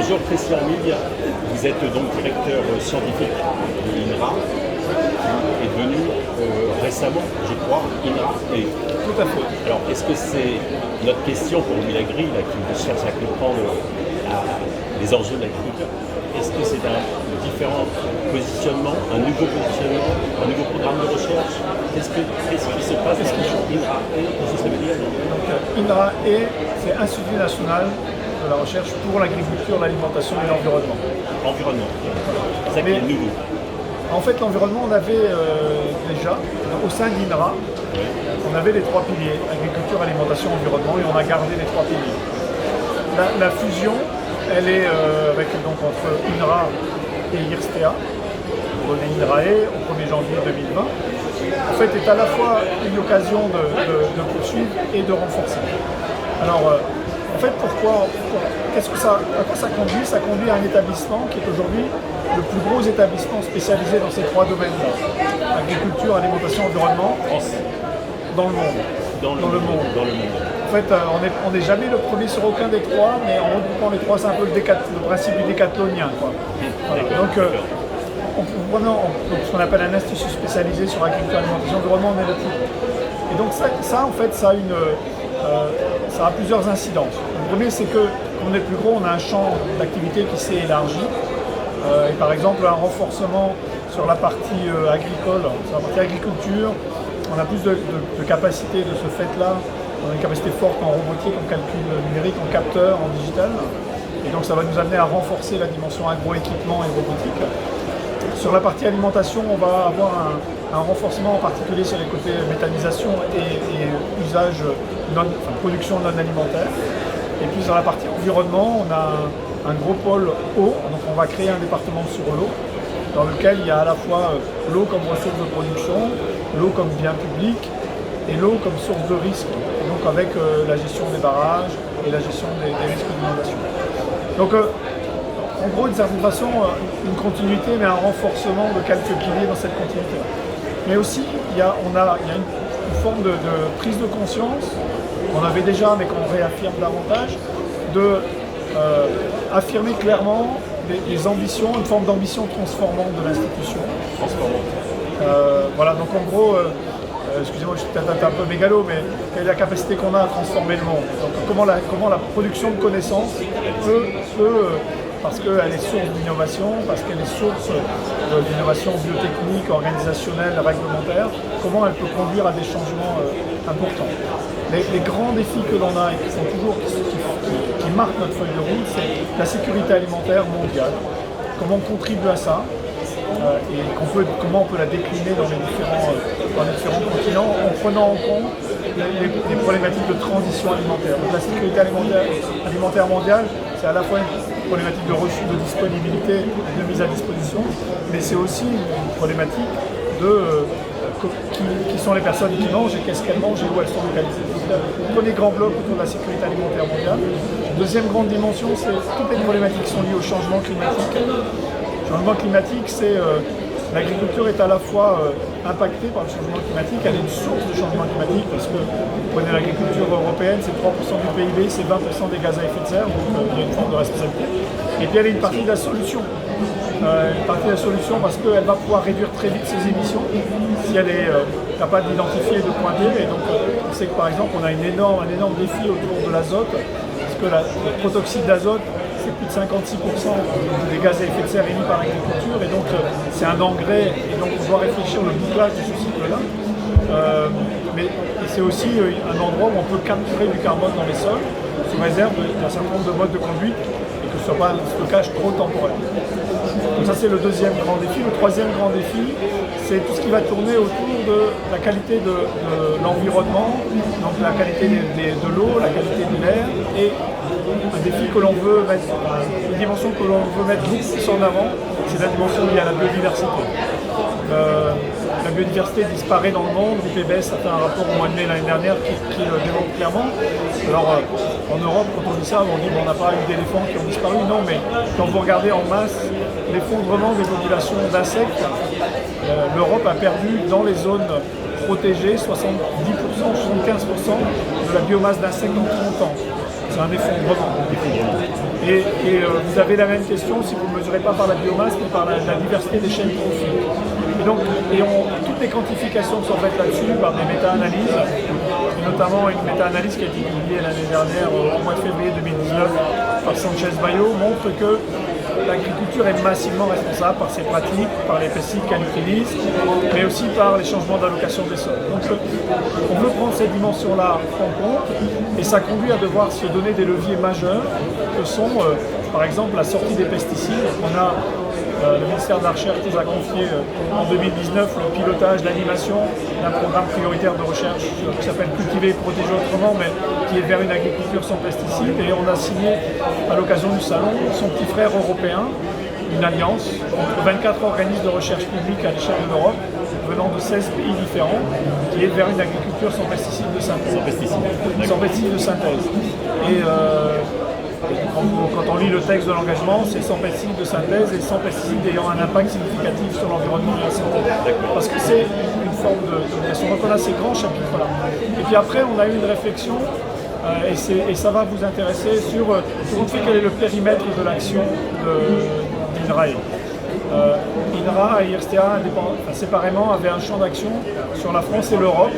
Bonjour Christian Mille, vous êtes donc directeur scientifique de l'INRA, qui est devenu récemment, je crois, INRA E. Tout à fait. Alors, est-ce que c'est notre question pour Milagri, là, qui cherche à comprendre les enjeux de l'agriculture? Est-ce que c'est un différent positionnement, un nouveau positionnement, un nouveau programme de recherche? Qu'est-ce qui se passe derrière INRA E? Qu'est-ce que ça veut dire? Donc, INRA E, c'est Institut national de la recherche pour l'agriculture, l'alimentation et l'environnement. Environnement. C'est ça qui est nouveau. En fait, l'environnement, on avait déjà, au sein d'INRA, on avait les trois piliers, agriculture, alimentation, environnement, et on a gardé les trois piliers. La fusion, elle est entre INRA et IRSTEA, donné INRAE au 1er janvier 2020. En fait, est à la fois une occasion de poursuivre et de renforcer. Alors, en fait, à quoi ça conduit? Ça conduit à un établissement qui est aujourd'hui le plus gros établissement spécialisé dans ces trois domaines-là. Agriculture, alimentation, environnement, dans le monde. Dans le monde. En fait, on n'est jamais le premier sur aucun des trois, mais en regroupant les trois, c'est un peu le principe du décathlonien, quoi. Voilà. Donc, ce qu'on appelle un institut spécialisé sur agriculture, alimentation, environnement, on est le plus gros. Et donc ça en fait, ça a plusieurs incidences. Le premier, c'est que, comme on est plus gros, on a un champ d'activité qui s'est élargi. Et par exemple, un renforcement sur la partie agricole, sur la partie agriculture, on a plus de capacité de ce fait-là. On a une capacité forte en robotique, en calcul numérique, en capteur, en digital. Et donc ça va nous amener à renforcer la dimension agroéquipement et robotique. Sur la partie alimentation, on va avoir un renforcement en particulier sur les côtés méthanisation et usage, production non alimentaire. Et puis sur la partie environnement, on a un gros pôle eau, donc on va créer un département sur l'eau, dans lequel il y a à la fois l'eau comme ressource de production, l'eau comme bien public et l'eau comme source de risque, donc avec la gestion des barrages et la gestion des risques d'inondation. Donc en gros, d'une certaine façon, une continuité, mais un renforcement de quelques piliers dans cette continuité. Mais aussi, il y a une forme de prise de conscience qu'on avait déjà, mais qu'on réaffirme davantage, de affirmer clairement des ambitions, une forme d'ambition transformante de l'institution. Voilà, donc en gros, excusez-moi, je suis peut-être un peu mégalo, mais quelle est la capacité qu'on a à transformer le monde? Donc comment la production de connaissances peut parce qu'elle est source d'innovation, parce qu'elle est source d'innovation biotechnique, organisationnelle, réglementaire, comment elle peut conduire à des changements importants. Les grands défis que l'on a et qui marquent notre feuille de route, c'est la sécurité alimentaire mondiale, comment on contribue à ça, et comment on peut la décliner dans les différents continents en prenant en compte les problématiques de transition alimentaire. Donc la sécurité alimentaire mondiale, c'est à la fois une problématique de reçu, de disponibilité, de mise à disposition, mais c'est aussi une problématique de qui sont les personnes qui mangent et qu'est-ce qu'elles mangent et où elles sont localisées. Premier grand bloc autour de la sécurité alimentaire mondiale. Deuxième grande dimension, c'est toutes les problématiques qui sont liées au changement climatique. Le changement climatique, c'est l'agriculture est à la fois impactée par le changement climatique, elle est une source de changement climatique parce que vous prenez l'agriculture européenne, c'est 3% du PIB, c'est 20% des gaz à effet de serre, donc il y a une forme de responsabilité. Et puis elle est une partie de la solution. Une partie de la solution parce qu'elle va pouvoir réduire très vite ses émissions si elle est capable d'identifier et de pointer. Et donc on sait que par exemple on a un énorme défi autour de l'azote, parce que le protoxyde d'azote, c'est plus de 56% des gaz à effet de serre émis par l'agriculture, et donc c'est un engrais, et donc on doit réfléchir le bouclage de ce cycle-là. Mais c'est aussi un endroit où on peut capturer du carbone dans les sols, sous réserve d'un certain nombre de modes de conduite, et que ce ne soit pas un stockage trop temporaire. Donc ça c'est le deuxième grand défi. Le troisième grand défi, c'est tout ce qui va tourner autour de la qualité de l'environnement, donc la qualité de l'eau, la qualité de l'air, et un défi que l'on veut mettre, une dimension que l'on veut mettre beaucoup plus en avant, c'est la dimension liée à la biodiversité. La biodiversité disparaît dans le monde, l'IPBES a fait un rapport au mois de mai l'année dernière qui le démontre clairement. Alors en Europe, quand on dit ça, on dit qu'on n'a pas eu d'éléphants qui ont disparu. Non, mais quand vous regardez en masse l'effondrement des populations d'insectes, l'Europe a perdu dans les zones protégées 70%, 75% de la biomasse d'insectes en 30 ans. C'est un effondrement. Vous avez la même question si vous ne mesurez pas par la biomasse, mais par la diversité des chaînes trophiques. Toutes les quantifications sont faites là-dessus par des méta-analyses, et notamment une méta-analyse qui a été publiée l'année dernière, au mois de février 2019, par Sanchez Bayo, montre que l'agriculture est massivement responsable par ses pratiques, par les pesticides qu'elle utilise, mais aussi par les changements d'allocation des sols. Donc on veut prendre cette dimension-là en compte, et ça conduit à devoir se donner des leviers majeurs, que sont par exemple la sortie des pesticides. On a le ministère de la Recherche nous a confié en 2019 le pilotage, l'animation d'un programme prioritaire de recherche qui s'appelle Cultiver et protéger autrement, mais qui est vers une agriculture sans pesticides. Et on a signé à l'occasion du salon son petit frère européen, une alliance entre 24 organismes de recherche publique à l'échelle de l'Europe, venant de 16 pays différents, qui est vers une agriculture sans pesticides de synthèse. Sans pesticides de synthèse. Quand on lit le texte de l'engagement, c'est sans pesticides de synthèse et sans pesticides ayant un impact significatif sur l'environnement et la santé. Parce que c'est une forme de domination. Donc on a ces grands chapitres-là. Et puis après, on a eu une réflexion, et ça va vous intéresser, sur quel est le périmètre de l'action d'INRAE. INRA et IRSTEA, séparément, avaient un champ d'action sur la France et l'Europe.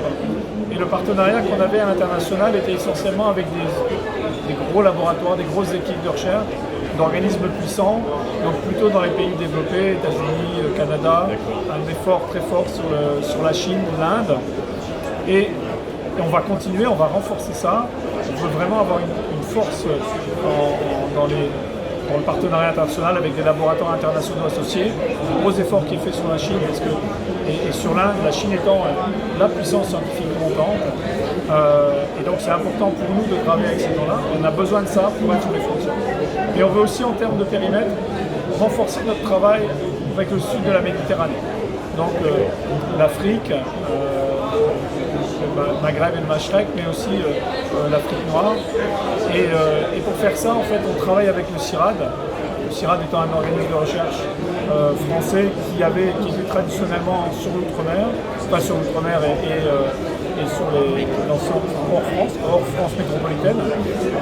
Et le partenariat qu'on avait à l'international était essentiellement avec des gros laboratoires, des grosses équipes de recherche, d'organismes puissants, donc plutôt dans les pays développés, États-Unis, Canada, un effort très fort sur la Chine, l'Inde. Et on va continuer, on va renforcer ça. On veut vraiment avoir une force dans le partenariat international avec des laboratoires internationaux associés. Un gros effort qui est fait sur la Chine et sur l'Inde, la Chine étant la puissance scientifique montante. Et donc c'est important pour nous de travailler avec ces gens-là. On a besoin de ça pour être sur les frontières. Et on veut aussi, en termes de périmètre, renforcer notre travail avec le sud de la Méditerranée. Donc l'Afrique, le Maghreb et le Machrek, mais aussi l'Afrique noire. Et pour faire ça, en fait, on travaille avec le CIRAD. Le CIRAD étant un organisme de recherche français qui était traditionnellement sur l'outre-mer, pas sur l'outre-mer et sur l'ensemble hors France métropolitaine.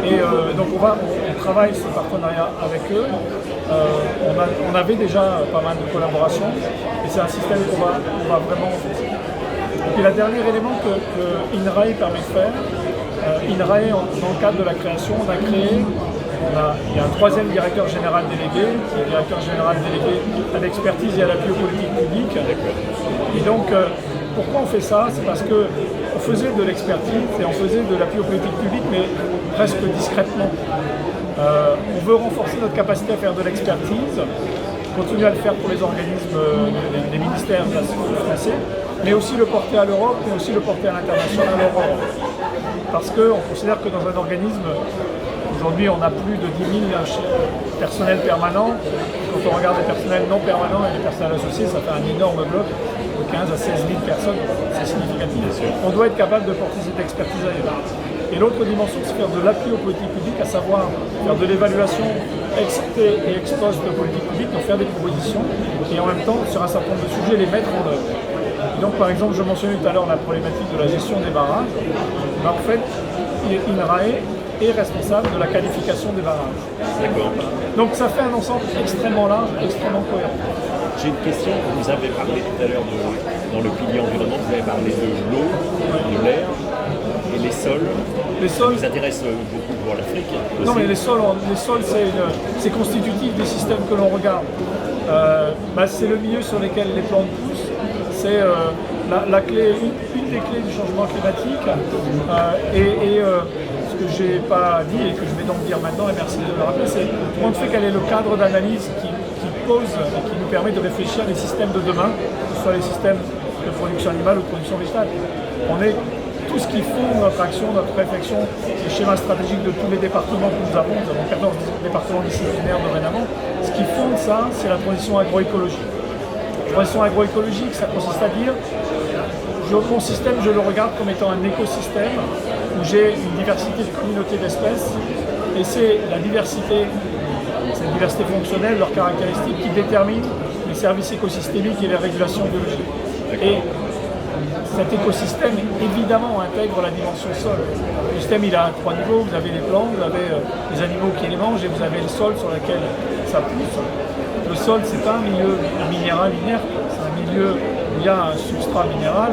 Et donc on travaille ce partenariat avec eux. On avait déjà pas mal de collaborations et c'est un système qu'on va vraiment renforcer. Et puis le dernier élément que INRAE permet de faire, INRAE, dans le cadre de la création, il y a un troisième directeur général délégué, qui est le directeur général délégué à l'expertise et à l'appui aux politiques publiques. Et donc, pourquoi on fait ça? C'est parce qu'on faisait de l'expertise et on faisait de l'appui aux politiques publiques, mais presque discrètement. On veut renforcer notre capacité à faire de l'expertise, continuer à le faire pour les organismes, les ministères français, mais aussi le porter à l'Europe, mais aussi le porter à l'international, à l'Europe. Parce qu'on considère que dans un organisme, aujourd'hui on a plus de 10 000 personnels permanents. Quand on regarde les personnels non permanents et les personnels associés, ça fait un énorme bloc de 15 à 16 000 personnes, c'est significatif. On doit être capable de porter cette expertise ailleurs. Et l'autre dimension, c'est faire de l'appui aux politiques publiques, à savoir faire de l'évaluation ex ante et ex post de politiques publiques, donc faire des propositions, et en même temps, sur un certain nombre de sujets, les mettre en œuvre. Et donc, par exemple, je mentionnais tout à l'heure la problématique de la gestion des barrages. Ben, en fait, INRAE est responsable de la qualification des barrages. D'accord. Donc ça fait un ensemble extrêmement large, extrêmement cohérent. J'ai une question, vous avez parlé tout à l'heure dans le pilier environnement, vous avez parlé de l'eau, de l'air et les sols. Les sols vous intéressent beaucoup pour l'Afrique. Non, mais les sols c'est constitutif des systèmes que l'on regarde. C'est le milieu sur lequel les plantes poussent. C'est la clé, une des clés du changement climatique. Ce que je n'ai pas dit et que je vais donc dire maintenant, et merci de le rappeler, c'est on fait quel est le cadre d'analyse qui pose et qui nous permet de réfléchir à les systèmes de demain, que ce soit les systèmes de production animale ou de production végétale. On est tout ce qui fonde notre action, notre réflexion, les schémas stratégiques de tous les départements que nous avons 14 départements disciplinaires dorénavant. Ce qui fonde ça, c'est la transition agroécologique. La transition agroécologique, ça consiste à dire mon système, je le regarde comme étant un écosystème où j'ai une diversité de communautés d'espèces et c'est la diversité, cette diversité fonctionnelle, leurs caractéristiques qui déterminent les services écosystémiques et les régulations biologiques. Et cet écosystème évidemment intègre la dimension sol. Le système il a 3 niveaux, vous avez les plantes, vous avez les animaux qui les mangent et vous avez le sol sur lequel ça pousse. Le sol c'est pas un milieu minéral linéaire, c'est un milieu où il y a un substrat minéral,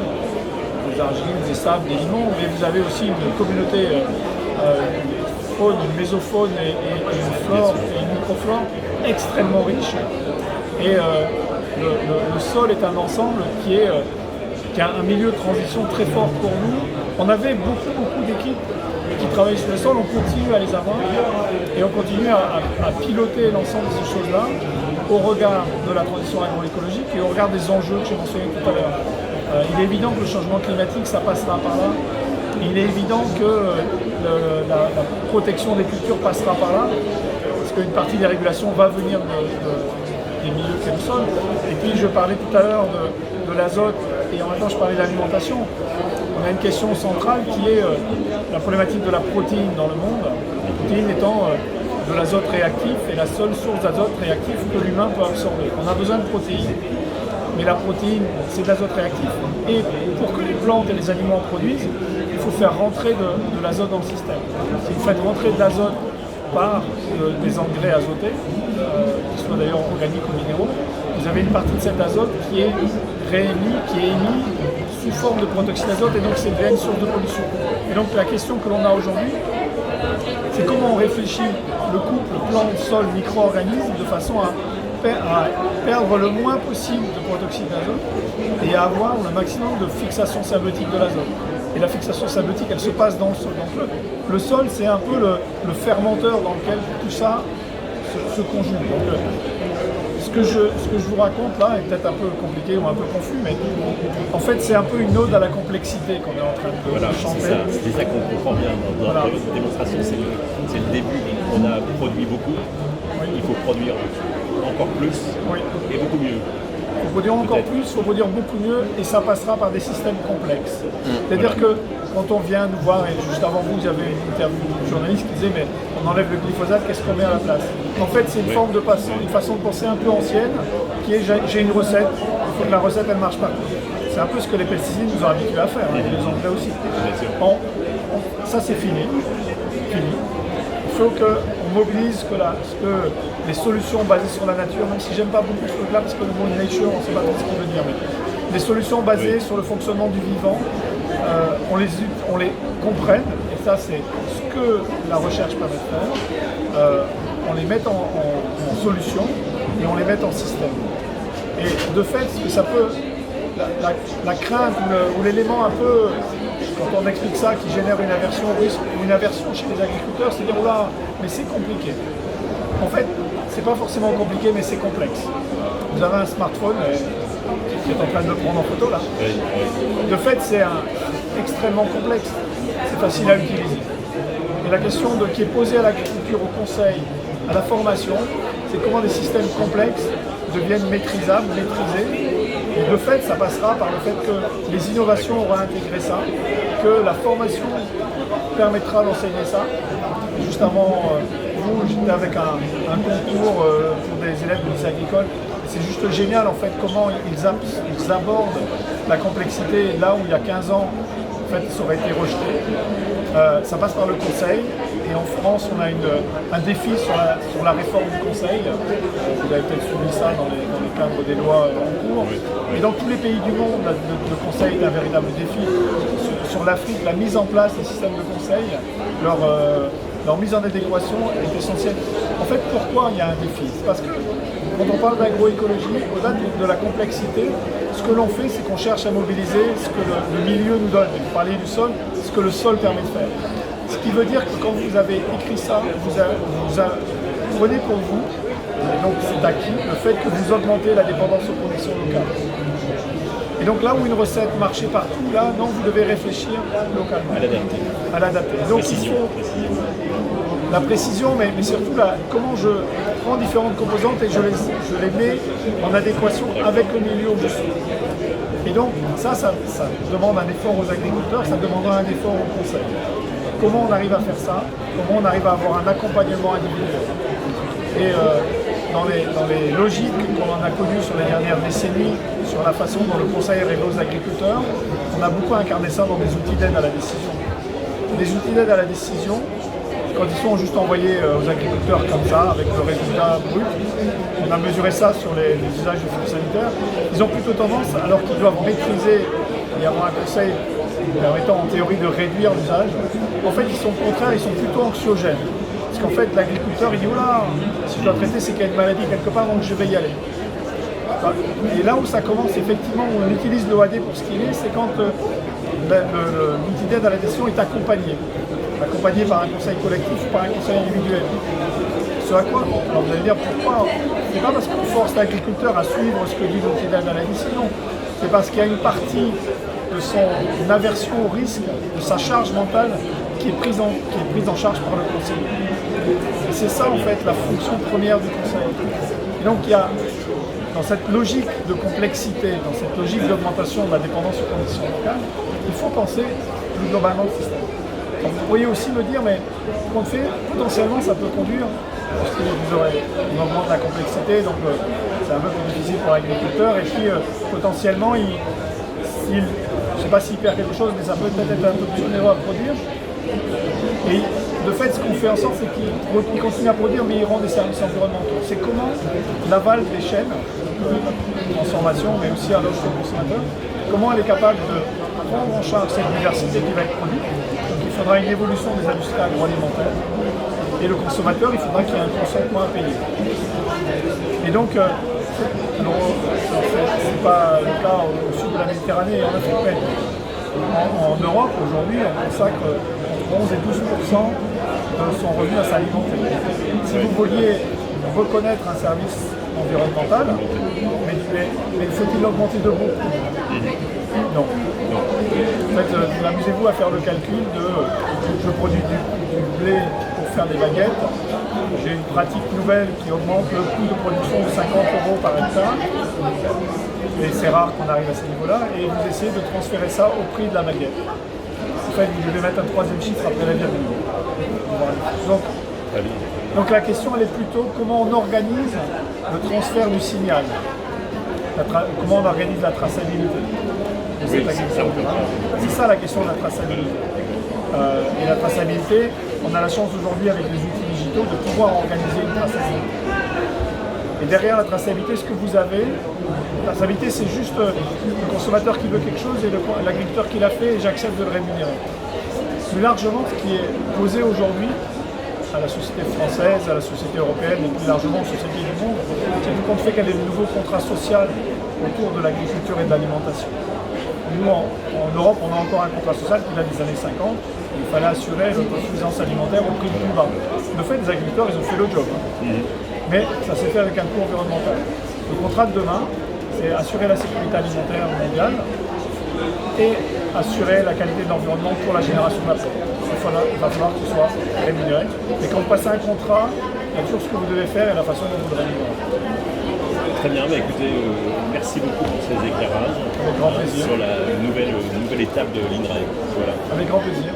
des argiles, des sables, des limons, mais vous avez aussi une communauté une faune, une mésofaune et une flore et une microflore extrêmement riche. Et le sol est un ensemble qui a un milieu de transition très fort pour nous. On avait beaucoup d'équipes qui travaillent sur le sol, on continue à les avoir et on continue à piloter l'ensemble de ces choses-là au regard de la transition agroécologique et au regard des enjeux que j'ai mentionnés tout à l'heure. Il est évident que le changement climatique, ça passera par là. Il est évident que la protection des cultures passera par là, parce qu'une partie des régulations va venir des milieux qu'est le sol. Et puis je parlais tout à l'heure de l'azote, et en même temps je parlais de l'alimentation. On a une question centrale qui est la problématique de la protéine dans le monde. La protéine étant de l'azote réactif, et la seule source d'azote réactif que l'humain peut absorber. On a besoin de protéines. Mais la protéine, c'est de l'azote réactif. Et pour que les plantes et les aliments en produisent, il faut faire rentrer de l'azote dans le système. Si vous faites rentrer de l'azote par des engrais azotés, qu'ils soient d'ailleurs organiques ou minéraux, vous avez une partie de cet azote qui est réémis, qui est émis sous forme de protoxyde d'azote, et donc c'est une source de pollution. Et donc la question que l'on a aujourd'hui, c'est comment on réfléchit le couple plante-sol-micro-organisme de façon à perdre le moins possible de protoxyde d'azote et à avoir le maximum de fixation symbiotique de l'azote. Et la fixation symbiotique, elle se passe dans le sol. Donc le sol, c'est un peu le fermenteur dans lequel tout ça se conjugue. Donc, ce que je vous raconte là est peut-être un peu compliqué ou un peu confus, mais en fait c'est un peu une ode à la complexité qu'on est en train de chanter. C'est ça qu'on comprend bien dans la démonstration, c'est le début. On a produit beaucoup, il faut produire encore plus et beaucoup mieux. Il faut produire encore plus, il faut produire beaucoup mieux, et ça passera par des systèmes complexes. C'est-à-dire que quand on vient nous voir, et juste avant vous, j'avais une interview de journaliste qui disait mais on enlève le glyphosate, qu'est-ce qu'on met à la place? En fait, c'est une forme de une façon de penser un peu ancienne, qui est j'ai une recette, il faut que la recette elle marche partout. C'est un peu ce que les pesticides nous ont habitués à faire, et les engrais aussi. Bon, ça c'est fini. Il faut qu'on mobilise que les solutions basées sur la nature, même si j'aime pas beaucoup ce truc-là, parce que le mot nature, on ne sait pas trop ce qu'il veut dire, mais des solutions basées sur le fonctionnement du vivant, on les comprenne, et ça c'est ce que la recherche permet de faire, on les mette en solution et on les mette en système. Et de fait, ce que ça peut, la crainte ou l'élément un peu, quand on explique ça, qui génère une aversion au risque ou une aversion chez les agriculteurs, c'est de dire oh là, mais c'est compliqué. En fait, c'est pas forcément compliqué, mais c'est complexe. Vous avez un smartphone qui est en train de le prendre en photo là. De fait, c'est extrêmement complexe. C'est facile à utiliser. Et la question qui est posée à l'agriculture, au conseil, à la formation, c'est comment des systèmes complexes deviennent maîtrisables, maîtrisés. Et de fait, ça passera par le fait que les innovations auront intégré ça, que la formation permettra d'enseigner ça. Juste avant vous, j'étais avec un concours pour des élèves du lycée agricole. C'est juste génial en fait comment ils abordent la complexité là où il y a 15 ans, en fait, ça aurait été rejeté. Ça passe par le conseil. Et en France, on a un défi sur la réforme du conseil. Vous avez peut-être suivi ça dans les cadres des lois en cours. Et dans tous les pays du monde, le conseil est un véritable défi. Sur l'Afrique, la mise en place des systèmes de conseil, leur mise en adéquation est essentielle. En fait, pourquoi il y a un défi? C'est parce que quand on parle d'agroécologie, au-delà de la complexité, ce que l'on fait, c'est qu'on cherche à mobiliser ce que le milieu nous donne. Vous parliez du sol, ce que le sol permet de faire. Ce qui veut dire que quand vous avez écrit ça, vous prenez pour vous, et donc c'est acquis, le fait que vous augmentez la dépendance aux productions locales. Et donc là où une recette marchait partout, là, non, vous devez réfléchir localement. À l'adapter. Donc il faut la précision, mais surtout comment je prends différentes composantes et je les mets en adéquation avec le milieu où je suis. Et donc ça demande un effort aux agriculteurs, ça demandera un effort au conseil. Comment on arrive à faire ça? Comment on arrive à avoir un accompagnement individuel? Et dans les logiques qu'on en a connues sur les dernières décennies, sur la façon dont le conseil règle aux agriculteurs, on a beaucoup incarné ça dans des outils d'aide à la décision. Les outils d'aide à la décision, quand ils sont juste envoyés aux agriculteurs comme ça, avec le résultat brut, on a mesuré ça sur les usages de phytosanitaires, ils ont plutôt tendance, alors qu'ils doivent maîtriser et avoir un conseil permettant en théorie de réduire l'usage, en fait ils sont au contraire, ils sont plutôt anxiogènes. Parce qu'en fait l'agriculteur il dit oula, si je dois traiter c'est qu'il y a une maladie quelque part donc je vais y aller. Et là où ça commence effectivement, où on utilise l'OAD pour ce qu'il est, c'est quand l'outil d'aide à la décision est accompagné par un conseil collectif ou par un conseil individuel. Ce à quoi? Alors vous allez dire pourquoi? C'est pas parce qu'on force l'agriculteur à suivre ce que dit l'outil d'aide à la décision, c'est parce qu'il y a une partie de son aversion au risque, de sa charge mentale, qui est prise en charge par le conseil. Et c'est ça en fait la fonction première du conseil. Et donc il y a, dans cette logique de complexité, dans cette logique d'augmentation de la dépendance aux conditions locales, il faut penser plus globalement le système. Vous pourriez aussi me dire, mais qu'on fait, potentiellement ça peut conduire, parce que vous aurez, on augmente la complexité, donc c'est un peu plus difficile pour l'agriculteur, et puis potentiellement, je ne sais pas s'il perd quelque chose, mais ça peut peut-être être un peu plus onéreux à produire. Et de fait, ce qu'on fait en sorte, c'est qu'il continue à produire, mais il rend des services environnementaux. C'est comment l'aval des chaînes de transformation, mais aussi à l'offre des consommateurs, comment elle est capable de prendre en charge cette diversité qui va être produite. Donc il faudra une évolution des industries agroalimentaires. Et le consommateur, il faudra qu'il y ait un consentement à payer. Et donc, c'est pas le cas au sud de la Méditerranée et en Afrique, mais en Europe, aujourd'hui, on consacre entre 11 et 12% de son revenu à s'alimenter. Si vous vouliez reconnaître un service environnemental, mais faut-il l'augmenter de beaucoup? Non. En fait, amusez-vous à faire le calcul de je produis du blé pour faire des baguettes, j'ai une pratique nouvelle qui augmente le coût de production de 50 € par hectare, et c'est rare qu'on arrive à ce niveau-là, et vous essayez de transférer ça au prix de la baguette. En fait, vous devez mettre un troisième chiffre après la virgule. Donc la question, elle est plutôt comment on organise le transfert du signal, comment on organise la traçabilité. C'est ça la question de la traçabilité. Et la traçabilité, on a la chance aujourd'hui avec les outils digitaux de pouvoir organiser une traçabilité. Et derrière la traçabilité, ce que vous avez, la traçabilité c'est juste le consommateur qui veut quelque chose et l'agriculteur qui l'a fait et j'accepte de le rémunérer. Plus largement, ce qui est posé aujourd'hui à la société française, à la société européenne et plus largement aux sociétés du monde, c'est du compte fait quel est le nouveau contrat social autour de l'agriculture et de l'alimentation. Nous, en Europe, on a encore un contrat social qui date des années 50. Il fallait assurer l'autosuffisance alimentaire au prix le plus bas. De fait, les agriculteurs, ils ont fait le job. Mais ça s'est fait avec un coût environnemental. Le contrat de demain, c'est assurer la sécurité alimentaire mondiale et assurer la qualité de l'environnement pour la génération d'après. Il va falloir qu'il soit rémunéré. Et quand vous passez un contrat, il y a toujours ce que vous devez faire et la façon dont vous le rémunérez. Très bien, bah écoutez, merci beaucoup pour ces éclairages. Avec grand plaisir. Sur la nouvelle étape de l'INRAE. Voilà. Avec grand plaisir.